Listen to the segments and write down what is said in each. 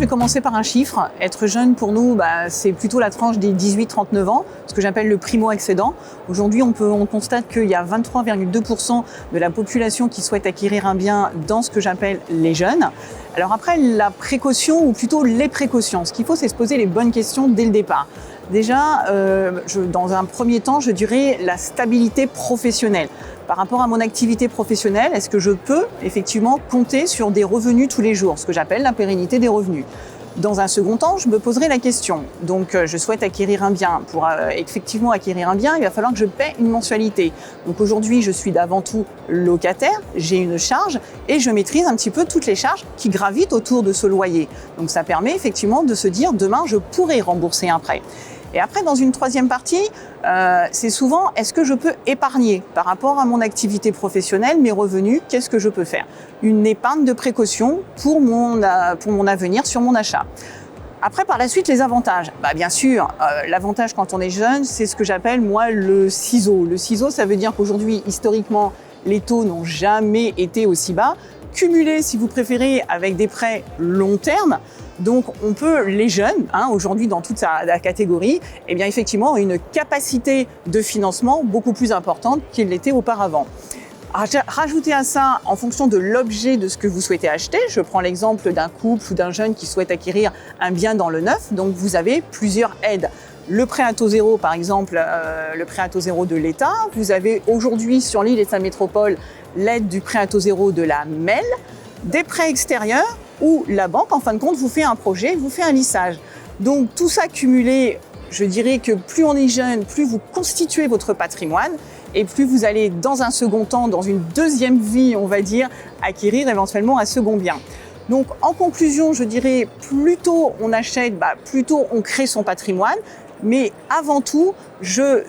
je vais commencer par un chiffre. Être jeune, pour nous, c'est plutôt la tranche des 18-39 ans, ce que j'appelle le primo-accédant. Aujourd'hui, on constate qu'il y a 23,2% de la population qui souhaite acquérir un bien dans ce que j'appelle les jeunes. Alors après, la précaution, ou plutôt les précautions, ce qu'il faut, c'est se poser les bonnes questions dès le départ. Déjà, dans un premier temps, je dirais la stabilité professionnelle. Par rapport à mon activité professionnelle, est-ce que je peux effectivement compter sur des revenus tous les jours, ce que j'appelle la pérennité des revenus? Dans un second temps, je me poserai la question. Donc, je souhaite acquérir un bien. Pour effectivement acquérir un bien, il va falloir que je paie une mensualité. Donc aujourd'hui, je suis d'avant tout locataire, j'ai une charge et je maîtrise un petit peu toutes les charges qui gravitent autour de ce loyer. Donc ça permet effectivement de se dire demain, je pourrai rembourser un prêt. Et après, dans une troisième partie, c'est souvent, est-ce que je peux épargner par rapport à mon activité professionnelle, mes revenus, qu'est-ce que je peux faire? Une épargne de précaution pour mon avenir sur mon achat. Après, par la suite, les avantages. Bien sûr, l'avantage quand on est jeune, c'est ce que j'appelle, moi, le ciseau. Le ciseau, ça veut dire qu'aujourd'hui, historiquement, les taux n'ont jamais été aussi bas. Cumulé, si vous préférez, avec des prêts long terme. Donc, on peut, les jeunes, aujourd'hui dans toute la catégorie, effectivement, ont une capacité de financement beaucoup plus importante qu'il l'était auparavant. Rajoutez à ça, en fonction de l'objet de ce que vous souhaitez acheter, je prends l'exemple d'un couple ou d'un jeune qui souhaite acquérir un bien dans le neuf, donc vous avez plusieurs aides. Le prêt à taux zéro, par exemple, le prêt à taux zéro de l'État. Vous avez aujourd'hui sur l'île et sa métropole l'aide du prêt à taux zéro de la MEL, des prêts extérieurs où la banque, en fin de compte, vous fait un projet, vous fait un lissage. Donc tout ça cumulé, je dirais que plus on est jeune, plus vous constituez votre patrimoine et plus vous allez, dans un second temps, dans une deuxième vie, on va dire, acquérir éventuellement un second bien. Donc en conclusion, je dirais, plus tôt on achète, plus tôt on crée son patrimoine. Mais avant tout,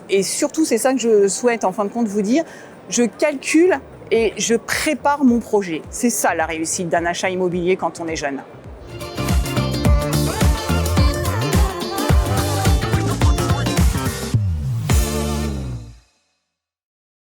et surtout c'est ça que je souhaite en fin de compte vous dire, je calcule et je prépare mon projet. C'est ça la réussite d'un achat immobilier quand on est jeune.